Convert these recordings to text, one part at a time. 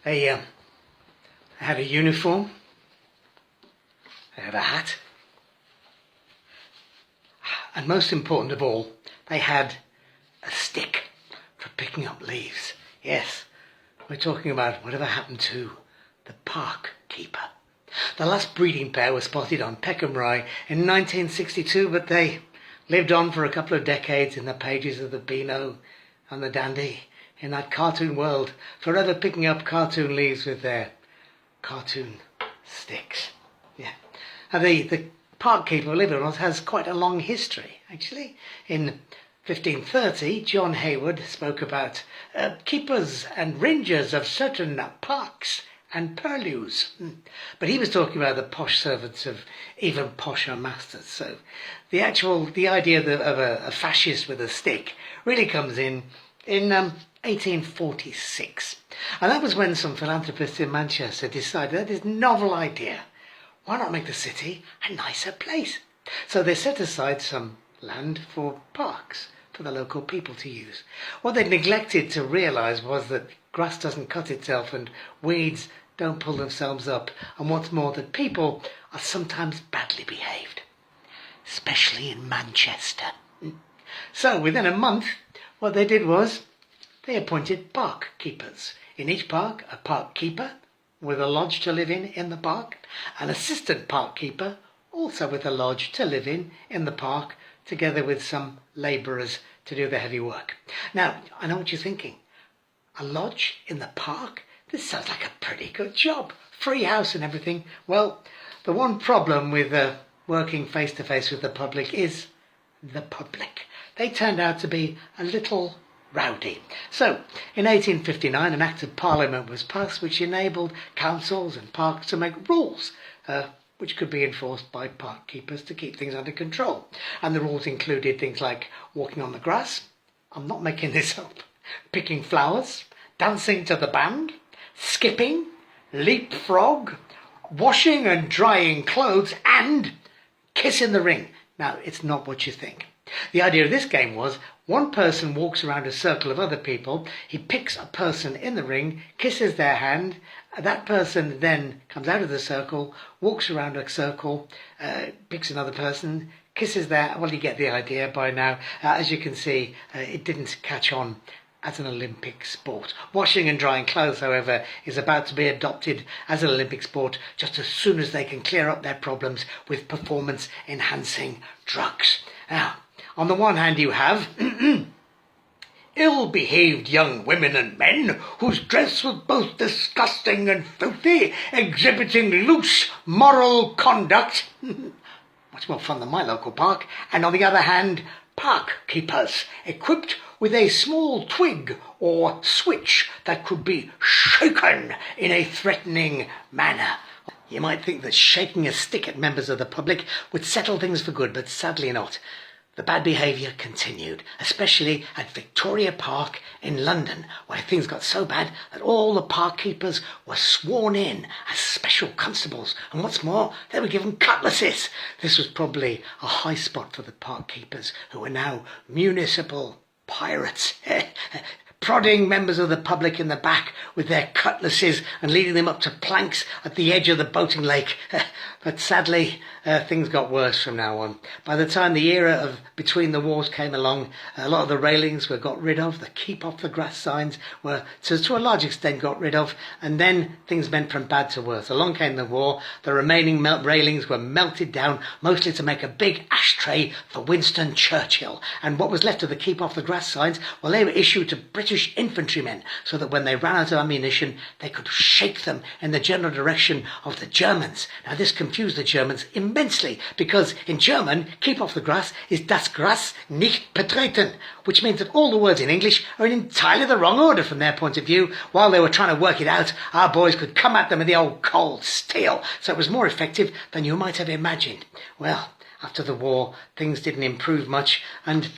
They had a uniform, they had a hat, and most important of all, they had a stick for picking up leaves. Yes, we're talking about whatever happened to the park keeper. The last breeding pair was spotted on Peckham Rye in 1962, but they lived on for a couple of decades in the pages of the Beano and the Dandy, in that cartoon world, forever picking up cartoon leaves with their cartoon sticks. Yeah. And the park keeper, believe it or not, has quite a long history, actually. In 1530, John Hayward spoke about keepers and rangers of certain parks and purlieus. But he was talking about the posh servants of even posher masters. So the idea of a fascist with a stick really comes in 1846. And that was when some philanthropists in Manchester decided that this novel idea, why not make the city a nicer place? So they set aside some land for parks for the local people to use. What they neglected to realise was that grass doesn't cut itself and weeds don't pull themselves up, and what's more, that people are sometimes badly behaved, especially in Manchester. So within a month, what they did was they appointed park keepers. In each park, a park keeper with a lodge to live in the park, an assistant park keeper also with a lodge to live in the park, together with some labourers to do the heavy work. Now, I know what you're thinking. A lodge in the park? This sounds like a pretty good job. Free house and everything. Well, the one problem with working face-to-face with the public is the public. They turned out to be a little rowdy. So, in 1859, an Act of Parliament was passed which enabled councils and parks to make rules which could be enforced by park keepers to keep things under control. And the rules included things like walking on the grass, I'm not making this up, picking flowers, dancing to the band, skipping, leapfrog, washing and drying clothes, and kiss in the ring. Now, it's not what you think. The idea of this game was one person walks around a circle of other people, he picks a person in the ring, kisses their hand, that person then comes out of the circle, walks around a circle, picks another person, kisses their... Well, you get the idea by now. As you can see, it didn't catch on as an Olympic sport. Washing and drying clothes, however, is about to be adopted as an Olympic sport just as soon as they can clear up their problems with performance-enhancing drugs. Now, on the one hand you have ill-behaved young women and men whose dress was both disgusting and filthy, exhibiting loose moral conduct. Much more fun than my local park. And on the other hand, park keepers equipped with a small twig or switch that could be shaken in a threatening manner. You might think that shaking a stick at members of the public would settle things for good, but sadly not. The bad behaviour continued, especially at Victoria Park in London, where things got so bad that all the park keepers were sworn in as special constables, and what's more, they were given cutlasses. This was probably a high spot for the park keepers, who were now municipal pirates, prodding members of the public in the back with their cutlasses and leading them up to planks at the edge of the boating lake. But sadly, things got worse from now on. By the time the era of between the wars came along, a lot of the railings were got rid of, the keep off the grass signs were to a large extent got rid of, and then things went from bad to worse. Along came the war, the remaining railings were melted down, mostly to make a big ashtray for Winston Churchill, and what was left of the keep off the grass signs, well, they were issued to British infantrymen, so that when they ran out of ammunition, they could shake them in the general direction of the Germans. Now this confused the Germans immensely, because in German, keep off the grass is das Gras nicht betreten, which means that all the words in English are in entirely the wrong order from their point of view. While they were trying to work it out, our boys could come at them with the old cold steel, so it was more effective than you might have imagined. Well, after the war, things didn't improve much, and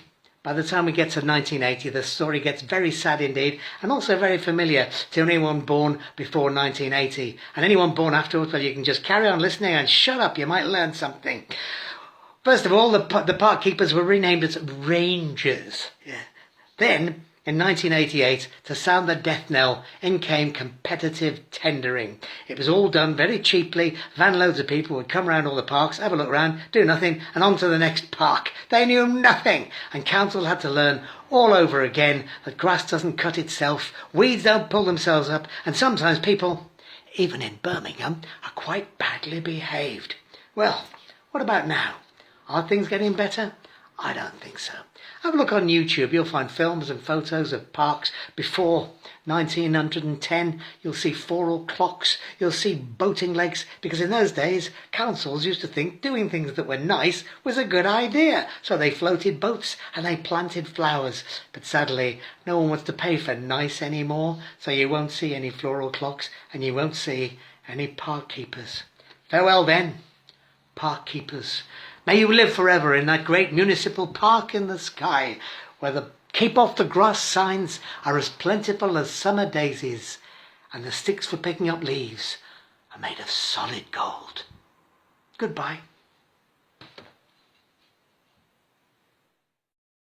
by the time we get to 1980, the story gets very sad indeed, and also very familiar to anyone born before 1980. And anyone born afterwards, well, you can just carry on listening and shut up, you might learn something. First of all, the park keepers were renamed as rangers. Yeah. Then, In 1988, to sound the death knell, in came competitive tendering. It was all done very cheaply. Van loads of people would come around all the parks, have a look around, do nothing, and on to the next park. They knew nothing, and council had to learn all over again that grass doesn't cut itself, weeds don't pull themselves up, and sometimes people, even in Birmingham, are quite badly behaved. Well, what about now? Are things getting better? I don't think so. Have a look on YouTube. You'll find films and photos of parks before 1910. You'll see floral clocks. You'll see boating legs. Because in those days, councils used to think doing things that were nice was a good idea. So they floated boats and they planted flowers. But sadly, no one wants to pay for nice anymore. So you won't see any floral clocks and you won't see any park keepers. Farewell then, park keepers. May you live forever in that great municipal park in the sky, where the keep off the grass signs are as plentiful as summer daisies, and the sticks for picking up leaves are made of solid gold. Goodbye.